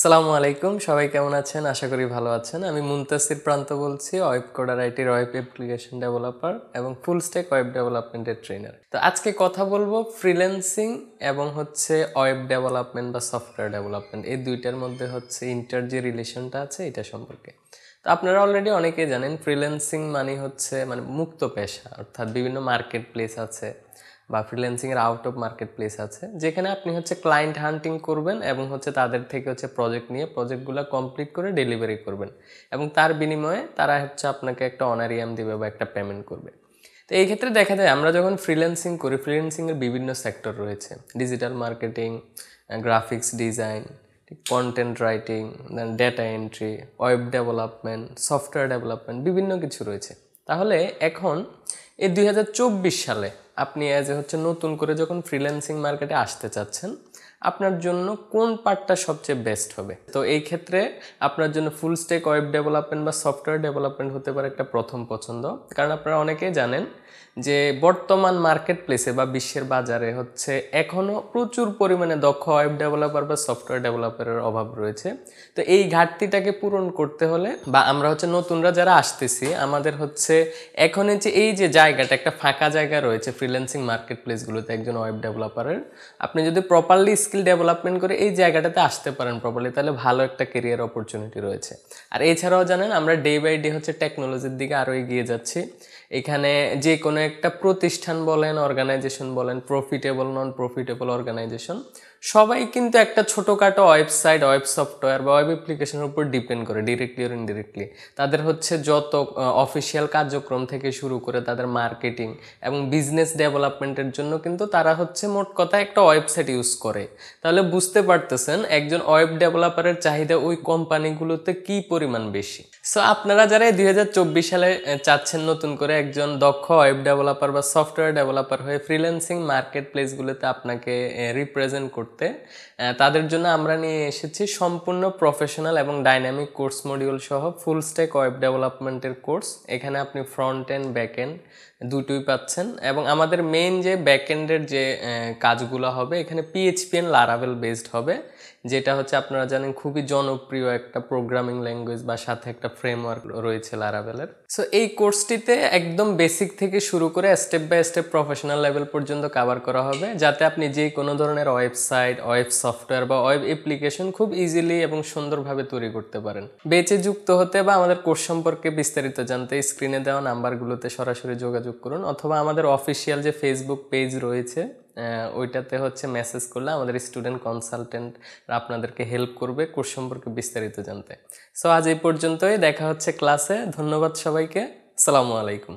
আসসালামু আলাইকুম, সবাই কেমন আছেন? আশা করি ভালো আছেন। আমি মুনতাসির প্রান্ত বলছি, ওয়েবকোডার-আইটির ওয়েব অ্যাপ্লিকেশন ডেভেলপার এবং ফুল স্ট্যাক ওয়েব ডেভেলপমেন্টের ট্রেনার। তো আজকে কথা বলবো ফ্রিল্যান্সিং এবং ওয়েব ডেভেলপমেন্ট বা সফটওয়্যার ডেভেলপমেন্ট, এই দুইটার মধ্যে ইন্টার যে রিলেশনটা আছে এটা সম্পর্কে। তো আপনারা অলরেডি অনেকেই জানেন ফ্রিল্যান্সিং মানে মুক্ত পেশা, অর্থাৎ বিভিন্ন মার্কেট প্লেস আছে বা ফ্রিল্যান্সিংয়ের আউট অফ মার্কেট প্লেস আছে, যেখানে আপনি ক্লায়েন্ট হান্টিং করবেন এবং তাদের থেকে প্রজেক্ট নিয়ে প্রজেক্টগুলো কমপ্লিট করে ডেলিভারি করবেন এবং তার বিনিময়ে তারা আপনাকে একটা অনারিয়াম দিবে বা একটা পেমেন্ট করবে। তো এই ক্ষেত্রে দেখা যায় আমরা যখন ফ্রিল্যান্সিং করি, ফ্রিল্যান্সিংয়ের বিভিন্ন সেক্টর রয়েছে: digital marketing, graphics design, content writing, then data entry, web development, software development, বিভিন্ন কিছু রয়েছে। তাহলে এখন এই 2024 সালে আপনি নতুন করে যখন ফ্রিল্যান্সিং মার্কেটে আসতে চাচ্ছেন, আপনার জন্য কোন পার্টটা সবচেয়ে বেস্ট হবে? তো এই ক্ষেত্রে আপনার জন্য ফুল স্ট্যাক ওয়েব ডেভেলপমেন্ট বা সফটওয়্যার ডেভেলপমেন্ট হতে পারে একটা প্রথম পছন্দ। কারণ আপনারা অনেকেই জানেন যে বর্তমান মার্কেট প্লেসে বা বিশ্বের বাজারে এখনও প্রচুর পরিমাণে দক্ষ ওয়েব ডেভেলপার বা সফটওয়্যার ডেভেলপারের অভাব রয়েছে। তো এই ঘাটতিটাকে পূরণ করতে হলে বা আমরা নতুনরা যারা আসতেছি, আমাদের এখন এই যে জায়গাটা, একটা ফাঁকা জায়গা রয়েছে ফ্রিল্যান্সিং মার্কেট প্লেসগুলোতে একজন ওয়েব ডেভেলপারের, আপনি যদি প্রপারলি স্কিল ডেভেলপমেন্ট করে এই জায়গাটাতে আসতে পারেন প্রপারলি, তাহলে ভালো একটা কেরিয়ার অপরচুনিটি রয়েছে। আর এছাড়াও জানেন আমরা ডে বাই ডে টেকনোলজির দিকে আরও এগিয়ে যাচ্ছি। এখানে যে কোনো একটা প্রতিষ্ঠান বলেন, অর্গানাইজেশন বলেন, প্রফিটেবল নন প্রফিটেবল অর্গানাইজেশন, সবাই কিন্তু একটা ছোটোখাটো ওয়েবসাইট, ওয়েব সফটওয়্যার বা ওয়েব অ্যাপ্লিকেশনের উপর ডিপেন্ড করে, ডিরেক্টলি আর ইনডিরেক্টলি। তাদের যত অফিসিয়াল কার্যক্রম থেকে শুরু করে তাদের মার্কেটিং এবং বিজনেস ডেভেলপমেন্টের জন্য কিন্তু তারা মোট কথা একটা ওয়েবসাইট ইউজ করে। তাহলে বুঝতে পারতেছেন একজন ওয়েব ডেভেলপারের চাহিদা ওই কোম্পানিগুলোতে কি পরিমাণ বেশি। সো আপনারা যারা 2024 সালে চাচ্ছেন নতুন করে একজন দক্ষ ওয়েব ডেভেলপার বা সফটওয়্যার ডেভেলপার হয়ে ফ্রিল্যান্সিং মার্কেট প্লেসগুলোতে আপনাকে রিপ্রেজেন্ট করতে, তাদের জন্য আমরা নিয়ে এসেছি সম্পূর্ণ প্রফেশনাল এবং ডাইনামিক কোর্স মডিউল সহ ফুল স্ট্যাক ওয়েব ডেভেলপমেন্টের কোর্স। এখানে আপনি ফ্রন্ট এন্ড ব্যাক এন্ড দুটোই পাচ্ছেন এবং আমাদের মেইন যে ব্যাক এন্ডের যে কাজগুলো হবে এখানে পিএইচপি এন্ড লারাভেল বেসড হবে, যেটা আপনারা জানেন খুবই জনপ্রিয় একটা প্রোগ্রামিং ল্যাঙ্গুয়েজ বা সাথে একটা ফ্রেমওয়ার্ক রয়েছে লারাভেলের। সো এই কোর্সটিতে একদম বেসিক থেকে শুরু করে step by step professional level পর্যন্ত কভার করা হবে, যাতে আপনি যে কোনো ধরনের ওয়েবসাইট, ওয়েব সফটওয়্যার বা ওয়েব অ্যাপ্লিকেশন খুব ইজিলি এবং সুন্দরভাবে তৈরি করতে পারেন। বেচে যুক্ত হতে বা আমাদের কোর্স সম্পর্কে বিস্তারিত জানতে স্ক্রিনে দেওয়া নাম্বারগুলোতে সরাসরি যোগাযোগ করুন, অথবা আমাদের অফিসিয়াল যে ফেসবুক পেজ রয়েছে ওইটাতে মেসেজ করলে আমাদের স্টুডেন্ট কনসালটেন্ট আপনাদেরকে হেল্প করবে কোর্স সম্পর্কে বিস্তারিত জানতে। সো আজ এই পর্যন্তই, দেখা হচ্ছে ক্লাসে। ধন্যবাদ সবাইকে, আসসালামু আলাইকুম।